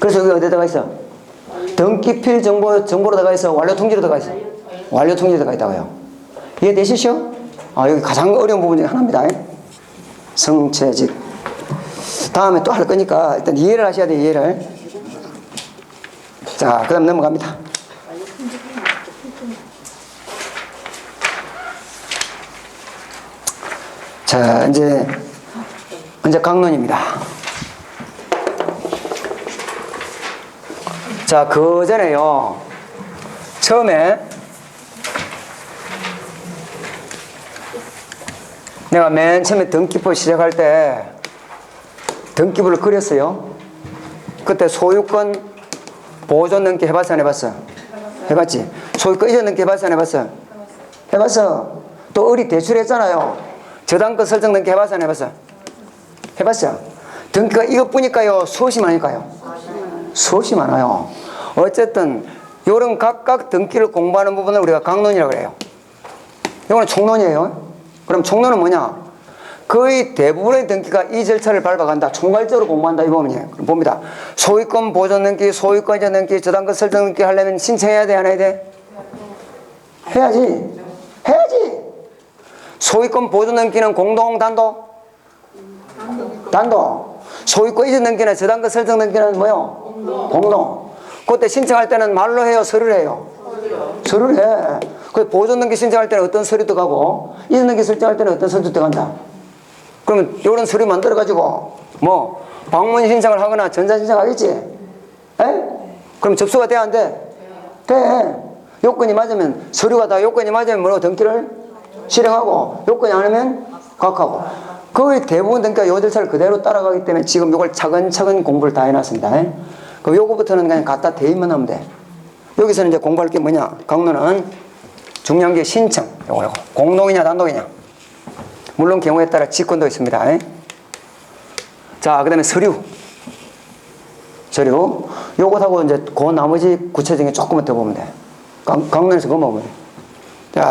그래서 여기 어디다가 있어? 등기필 정보로 들어가 있어? 완료 통지로 들어가 있어? 완료 통지로 들어가 있다고요. 이해되시죠? 여기 가장 어려운 부분 중에 하나입니다. 성체직. 다음에 또 할 거니까 일단 이해를 하셔야 돼요. 이해를. 자, 그 다음 넘어갑니다. 자, 이제 강론입니다. 자, 그 전에요. 처음에 내가 맨 처음에 등기부 시작할 때 등기부를 그렸어요. 그때 소유권 보존 등기 해봤어 안 해봤어? 해봤지? 소유권 이전 등기 해봤어 안 해봤어? 해봤어. 또 을이 대출했잖아요. 저당권 설정 등기 해봤어 안 해봤어? 해봤어. 등기가 이것 보니까요 수없이 많으니까요. 수없이 많아요. 어쨌든 요런 각각 등기를 공부하는 부분을 우리가 강론이라고 그래요. 이거는 총론이에요. 그럼 총론은 뭐냐? 거의 대부분의 등기가 이 절차를 밟아간다. 총괄적으로 공부한다. 이 부분이에요. 그럼 봅니다. 소유권 보존 등기, 소유권 이전 등기, 저당권 설정 등기 하려면 신청해야 돼, 안 해야 돼? 해야지. 해야지. 소유권 보존 등기는 공동, 단독? 단독. 소유권 이전 등기나 저당권 설정 등기는 뭐요? 공동. 그때 신청할 때는 말로 해요, 서류를 해요? 서류를 해. 그 보존 등기 신청할 때는 어떤 서류 들어가고 이전 등기 설정할 때는 어떤 서류 들어간다. 그러면 이런 서류 만들어 가지고 뭐 방문 신청을 하거나 전자 신청하겠지? 에? 그럼 접수가 돼야 안 돼? 돼. 요건이 맞으면 서류가 다 요건이 맞으면 뭐로 등기를 실행하고 요건이 아니면 각하고. 거의 대부분 등기가 요 절차를 그대로 따라가기 때문에 지금 요걸 차근차근 공부를 다 해놨습니다. 그럼 요거부터는 그냥 갖다 대입만 하면 돼. 여기서는 이제 공부할 게 뭐냐? 강론은 중요한 게 신청. 요거. 공동이냐 단독이냐. 물론 경우에 따라 직권도 있습니다. 자, 그 다음에 서류. 서류. 요것하고 이제 그 나머지 구체적인 게 조금만 더 보면 돼. 강론에서 그거 보면 돼. 자,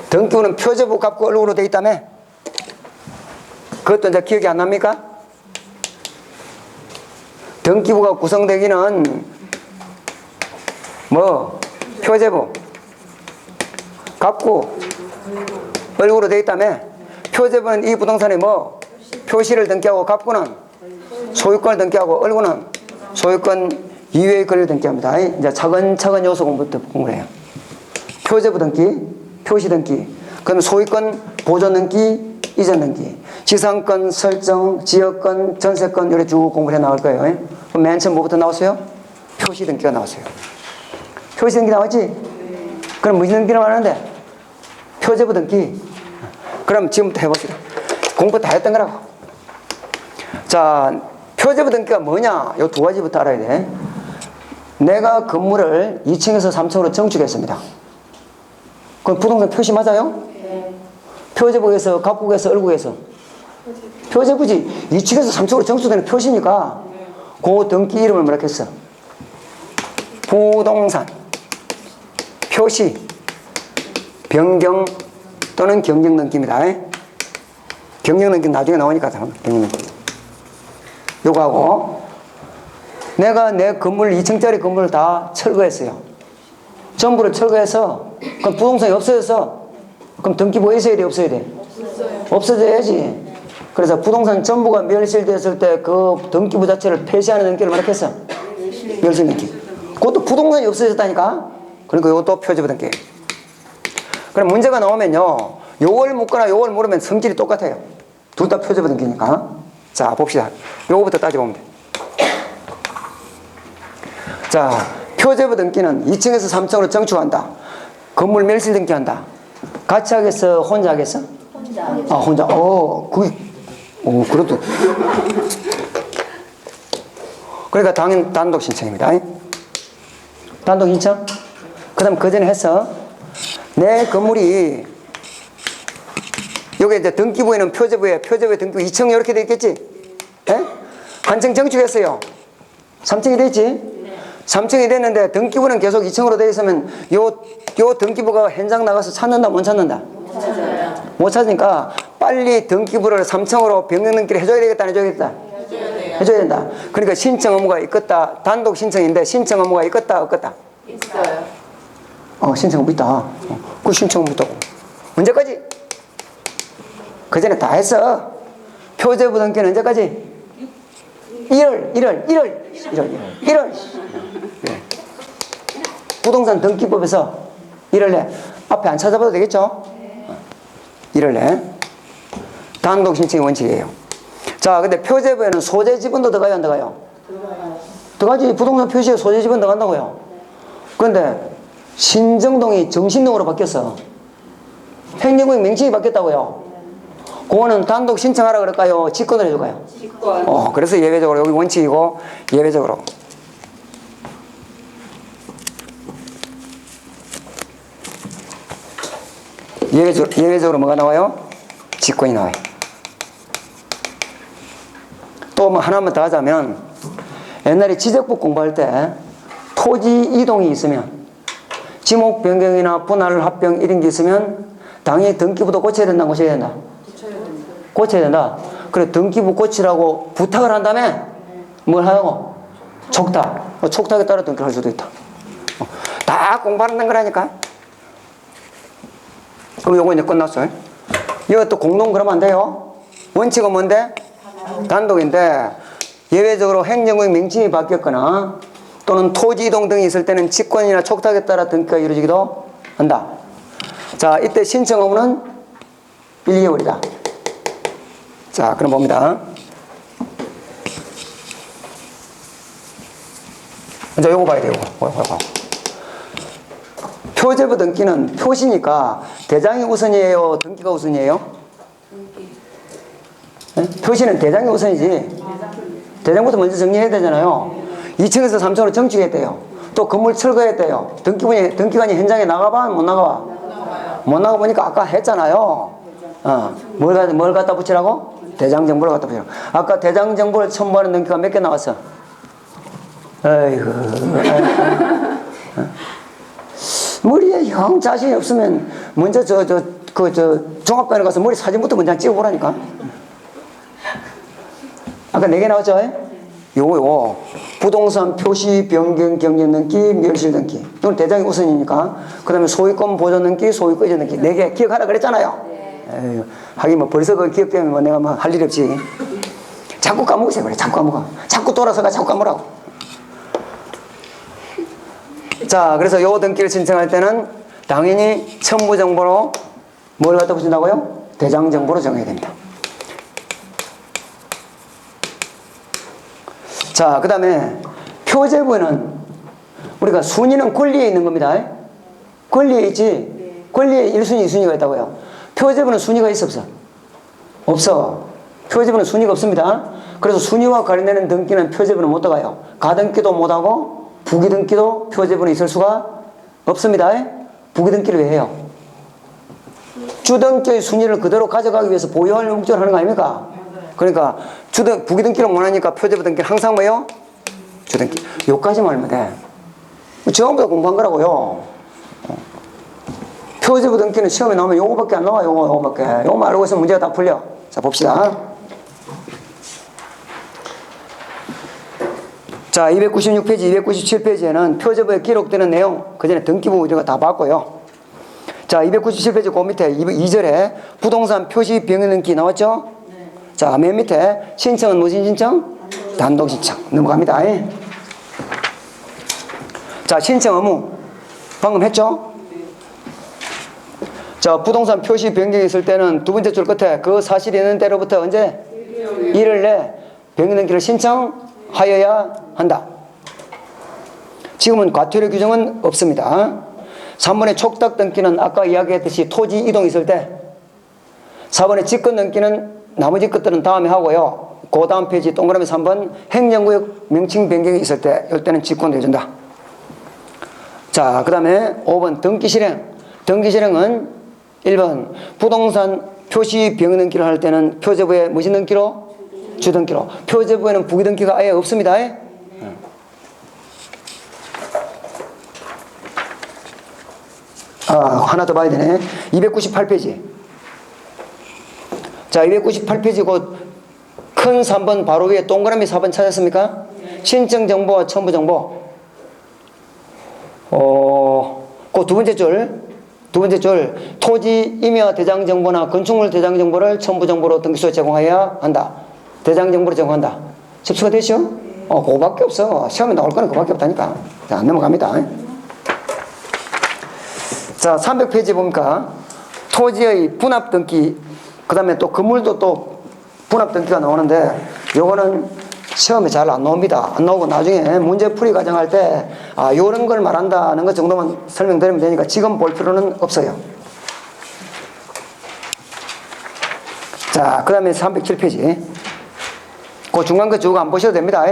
등기는 표제부 값과 얼굴로 돼 있다며? 그것도 이제 기억이 안 납니까? 등기부가 구성되기는 뭐 표제부 값고 얼굴로 돼 있다며? 표제부는 이 부동산에 뭐 표시를 등기하고 값고는 소유권을 등기하고 얼굴은 소유권 이외의 권리를 등기합니다. 이제 차근차근 요소 공부부터 공부해요. 표제부 등기, 표시 등기, 그다음에 소유권 보존 등기, 이전 등기, 지상권 설정, 지역권, 전세권 이렇게 쭉 공부해 나올 거예요. 그럼 맨 처음 뭐부터 나왔어요? 표시 등기가 나왔어요. 표시 등기 나왔지? 그럼 무슨 등기를 말하는데? 표제부 등기. 그럼 지금부터 해봅시다. 공부 다 했던 거라고. 자, 표제부 등기가 뭐냐? 요 두 가지부터 알아야 돼. 내가 건물을 2층에서 3층으로 정축했습니다. 그럼 부동산 표시 맞아요? 네. 표제부에서, 갑국에서, 얼국에서. 표제부지. 2층에서 3층으로 정축되는 표시니까 그 등기 이름을 뭐라 했어? 부동산 표시 변경 또는 경정 등기입니다. 경정 등기 나중에 나오니까 경정 등기. 요거하고 내가 내 건물 2층짜리 건물을 다 철거했어요. 전부를 철거해서 그럼 부동산이 없어졌어. 그럼 등기부가 있어야 돼, 없어야 돼? 없어져야지. 그래서 부동산 전부가 멸실되었을 때 그 등기부 자체를 폐지하는 등기를 뭐라 했어? 멸실 등기. 그것도 부동산이 없어졌다니까. 그러니까 이것도 표제부 등기. 그럼 문제가 나오면요, 요걸 묻거나 요걸 물으면 성질이 똑같아요. 둘 다 표제부 등기니까. 자, 봅시다. 요거부터 따져보면 돼. 자, 표제부 등기는 2층에서 3층으로 정축한다. 건물 멸실 등기한다. 같이 하겠어? 혼자 하겠어? 혼자. 아, 혼자. 그래도. 그러니까 당연 단독 신청입니다. 단독 신청? 그 다음 그 전에 해서 내 건물이 여기 이제 등기부에는 표제부에 등기부 2층 이렇게 돼 있겠지? 한 층 정축했어요. 3층이 됐지? 3층이 됐는데 등기부는 계속 2층으로 돼 있으면 요 등기부가 현장 나가서 찾는다 못 찾는다? 못 찾아요. 못 찾으니까 빨리 등기부를 3층으로 변경 등기를 해줘야 되겠다 안 해줘야겠다? 해줘야 된다. 그러니까 신청 의무가 있겠다. 단독 신청인데 신청 의무가 있겠다 없겠다? 있어요. 신청 의무 있다. 그 신청 의무 있다고. 언제까지? 그 전에 다 했어. 표제부 등기는 언제까지? 1월. 부동산 등기법에서 1월 내. 앞에 안 찾아봐도 되겠죠? 1월 내. 단독 신청의 원칙이에요. 자, 근데 표제부에는 소재 지분도 들어가요, 안 들어가요? 들어가지. 부동산 표시에 소재 지분 들어간다고요. 그런데 신정동이 정신동으로 바뀌었어. 행정구역 명칭이 바뀌었다고요. 그거는 단독 신청하라 그럴까요? 직권을 해줄까요? 직권. 그래서 예외적으로 여기 원칙이고 예외적으로. 예외적으로 뭐가 나와요? 직권이 나와요. 또 뭐 하나만 더 하자면 옛날에 지적법 공부할 때 토지 이동이 있으면, 지목 변경이나 분할 합병 이런 게 있으면 당연히 등기부도 고쳐야 된다, 고쳐야 된다? 고쳐야 된다. 그래, 등기부 고치라고 부탁을 한 다음에 뭘 하라고? 촉탁. 촉탁에 따라 등기를 할 수도 있다. 다 공부하는 거라니까. 그럼 요거 이제 끝났어요. 이것도 공동 그러면 안 돼요. 원칙은 뭔데? 단독인데 예외적으로 행정구역 명칭이 바뀌었거나 또는 토지 이동 등이 있을 때는 직권이나 촉탁에 따라 등기가 이루어지기도 한다. 자, 이때 신청 의무는 1개월이다. 자, 그럼 봅니다. 자, 요거 봐야 돼요. 요거. 표제부 등기는 표시니까 대장이 우선이에요? 등기가 우선이에요? 네? 표시는 대장이 우선이지. 대장부터 먼저 정리해야 되잖아요. 2층에서 3층으로 정축했대요. 또 건물 철거했대요. 등기관이 현장에 나가봐? 못 나가봐? 못 나가보니까 아까 했잖아요. 뭘 갖다 붙이라고? 대장정보를 갖다 붙이라고. 아까 대장정보를 첨부하는 등기가 몇 개 나왔어? 아이고. 머리에 영 자신이 없으면 먼저 종합관에 가서 머리 사진부터 먼저 찍어보라니까. 아까 4개 나왔죠? 요거 부동산 표시 변경 경력 등기 멸실 등기. 이건 대장이 우선이니까. 그 다음에 소유권 보존 등기 소유권 이전 등기 4개 기억하라 그랬잖아요. 에휴, 하긴 뭐 벌써 그 기억되면 뭐 내가 뭐 할 일 없지. 자꾸 까먹으세요. 그래 자꾸 까먹어. 자꾸 돌아서가 자꾸 까먹으라고. 자, 그래서 요 등기를 신청할 때는 당연히 첨부 정보로 뭘 갖다 붙인다고요? 대장 정보로 정해야 됩니다. 자, 그 다음에 표제부는 우리가 순위는 권리에 있는 겁니다. 권리에 있지. 권리에 1순위, 2순위가 있다고요. 표제부는 순위가 있어 없어? 없어. 표제부는 순위가 없습니다. 그래서 순위와 관련되는 등기는 표제부는 못 들어가요. 가등기도 못하고 부기등기도 표제부는 있을 수가 없습니다. 부기등기를 왜 해요? 주등기의 순위를 그대로 가져가기 위해서 보유할 목적으로 하는 거 아닙니까? 그러니까 부기등기를 못하니까 표제부 등기는 항상 뭐예요? 주등기. 요까지만 알면 돼. 전부 다 공부한 거라고요. 표제부 등기는 시험에 나오면 요거밖에 안 나와. 요거밖에. 요거만 알고 있으면 문제가 다 풀려. 자, 봅시다. 자, 296페이지, 297페이지에는 표제부에 기록되는 내용, 그 전에 등기부 우리가 다 봤고요. 자, 297페이지 그 밑에 2절에 부동산 표시 변경 등기 나왔죠? 네. 자, 맨 밑에 신청은 무슨 신청? 단독 신청. 넘어갑니다. 자, 신청 의무. 방금 했죠? 네. 자, 부동산 표시 변경이 있을 때는 두 번째 줄 끝에 그 사실이 있는 때로부터 언제? 1일 내 변경 등기를 신청하여야 한다. 지금은 과태료 규정은 없습니다. 3번의 촉탁 등기는 아까 이야기했듯이 토지 이동 있을 때, 4번의 직권 등기는 나머지 것들은 다음에 하고요. 그 다음 페이지 동그라미 3번 행정구역 명칭 변경이 있을 때 이때는 직권도 해준다. 자, 그 다음에 5번 등기 실행. 등기 실행은 1번 부동산 표시 변경 등기를 할 때는 표제부에 무슨 등기로? 주등기로. 표제부에는 부기등기가 아예 없습니다. 하나 더 봐야 되네. 298페이지. 자, 298페이지 곧 큰 3번 바로 위에 동그라미 4번 찾았습니까? 신청 정보와 첨부 정보. 그 두 번째 줄 토지 임야 대장 정보나 건축물 대장 정보를 첨부 정보로 등기소에 제공해야 한다. 대장 정보로 제공한다. 접수가 되시오? 그거밖에 없어. 시험에 나올 거는 그거밖에 없다니까. 자, 넘어갑니다. 자, 300페이지 보니까 토지의 분합 등기, 그 다음에 또 건물도 또 분합 등기가 나오는데 요거는 시험에 잘 안 나옵니다. 안 나오고 나중에 문제풀이 과정할 때 요런 걸 말한다는 것 정도만 설명드리면 되니까 지금 볼 필요는 없어요. 자, 그 다음에 307페이지. 그 중간 거 쭉 안 보셔도 됩니다.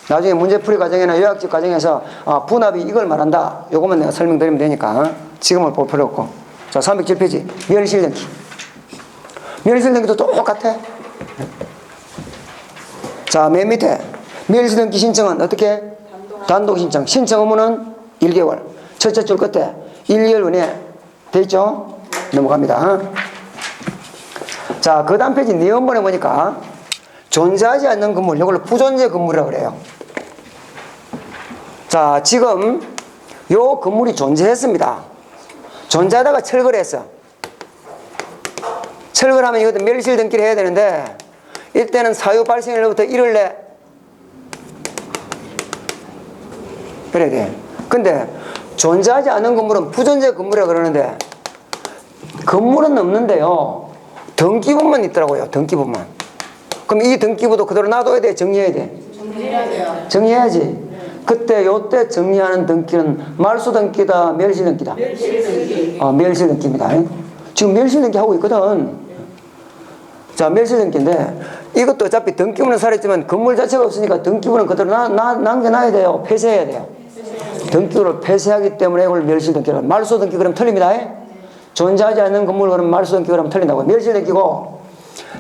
나중에 문제풀이 과정이나 요약집 과정에서 분합이 이걸 말한다. 요것만 내가 설명드리면 되니까 지금은 볼 필요 없고. 자, 307페이지. 멸실등기. 멸실등기도 똑같아. 자, 맨 밑에 멸실등기 신청은 어떻게? 단독 신청. 신청 의무는 1개월. 첫째 줄 끝에 1개월 이내 돼 있죠? 넘어갑니다. 자, 그 다음 페이지 내용본에 보니까 존재하지 않는 건물, 이걸 부존재 건물이라고 그래요. 자, 지금 요 건물이 존재했습니다. 존재하다가 철거를 했어. 철거를 하면 이것도 멸실 등기를 해야 되는데, 이때는 사유 발생일로부터 1월 내 그래야 돼. 근데 존재하지 않는 건물은 부존재 건물이라고 그러는데, 건물은 없는데요, 등기부만 있더라고요. 등기부만. 그럼 이 등기부도 그대로 놔둬야 돼? 정리해야 돼? 정리해야지. 그때 요때 정리하는 등기는 말소 등기다, 멸실 등기다? 멸실 등기입니다. 지금 멸실 등기 하고 있거든. 자, 멸실 등기인데 이것도 어차피 등기부는 살았지만 건물 자체가 없으니까 등기부는 그대로 남겨놔야 돼요. 폐쇄해야 돼요. 등기부를 폐쇄하기 때문에 이걸 멸실 등기를. 말소 등기 그럼 틀립니다. 존재하지 않는 건물 그러면 말소 등기 그러면 틀린다고. 멸실 등기고.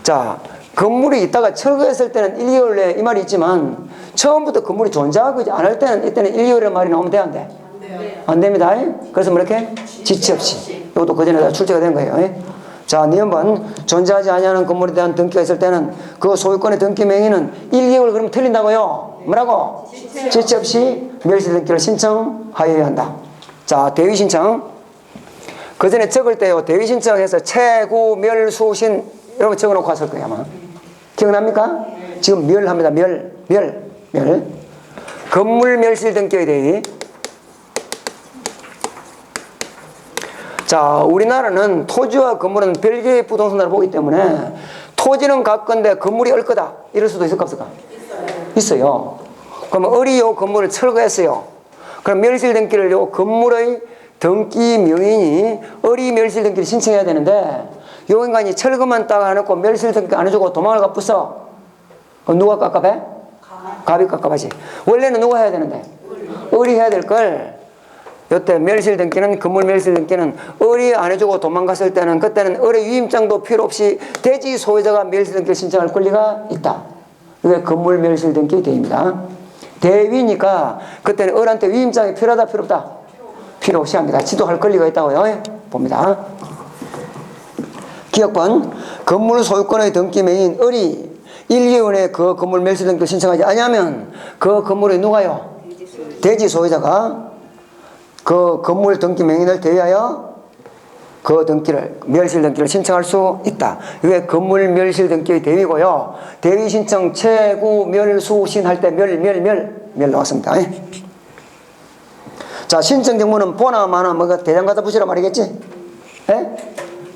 자, 건물이 있다가 철거했을 때는 1개월 내에 이 말이 있지만 처음부터 건물이 존재하고 않을 때는 이때는 1개월의 말이 나오면 돼, 안 돼? 안 됩니다. 그래서 뭐 이렇게 지체 없이. 이것도 그 전에 다 출제가 된 거예요. 자, 니은번 존재하지 아니하는 건물에 대한 등기가 있을 때는 그 소유권의 등기 명의는 1개월 그러면 틀린다고요. 뭐라고? 지체 없이 멸실 등기를 신청하여야 한다. 자, 대위 신청. 그 전에 적을 때요, 대위 신청해서 채구, 멸, 수신 이런 거 적어놓고 왔을 거예요, 아마. 기억납니까? 지금 멸합니다. 멸. 건물 멸실 등기의 대위. 자, 우리나라는 토지와 건물은 별개의 부동산으로 보기 때문에 토지는 같건데 건물이 얼 거다. 이럴 수도 있을까 없을까? 있어요. 그러면 을이 요 건물을 철거했어요. 그럼 멸실 등기를 요 건물의 등기 명인이 을이 멸실 등기를 신청해야 되는데 요 인간이 철거만 딱 안 해놓고 멸실 등기 안 해주고 도망을 가쁘어. 그럼 누가 깝깝해? 갑이 깝깝하지. 원래는 누가 해야 되는데? 을이 해야 될 걸. 요때 멸실 등기는, 건물 멸실 등기는 을이 안 해주고 도망갔을 때는 그때는 을의 위임장도 필요 없이 대지 소유자가 멸실 등기를 신청할 권리가 있다. 이게 건물 멸실 등기 대위입니다. 대위니까 그때는 을한테 위임장이 필요하다, 필요 없다? 필요 없이 합니다. 지도할 권리가 있다고요. 봅니다. 기억번, 건물 소유권의 등기 명인 을이 1개월 내에 그 건물 멸실 등기를 신청하지 않으면 그 건물의 누가요? 대지 소유자가 그 건물 등기 명인을 대위하여 그 등기를, 멸실 등기를 신청할 수 있다. 이게 건물 멸실 등기의 대위고요. 대위 신청 채구 멸 수신 할 때 멸 나왔습니다. 자, 신청 정보는 보나 마나 뭐가 대장 갖다 붙이라 말이겠지?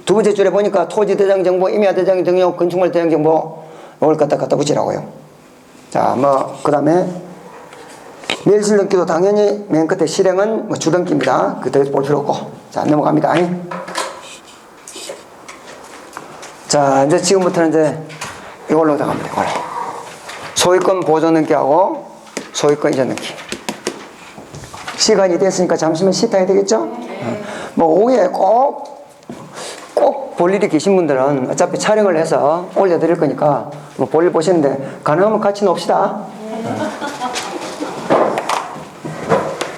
두 번째 줄에 보니까 토지 대장 정보, 임야 대장 정보, 건축물 대장 정보 이걸 갖다 붙이라고요. 자, 그 다음에 멸실 등기도 당연히 맨 끝에 실행은 주등기입니다. 그때 볼 필요 없고. 자, 넘어갑니다. 자, 이제 지금부터는 이제 이걸로 나갑니다. 이걸로. 소유권 보존 등기하고 소유권 이전 등기. 시간이 됐으니까 잠시만 쉬다 해야 되겠죠? 오후에 꼭 볼 일이 계신 분들은 어차피 촬영을 해서 올려드릴 거니까 볼일 보시는데 가능하면 같이 놉시다.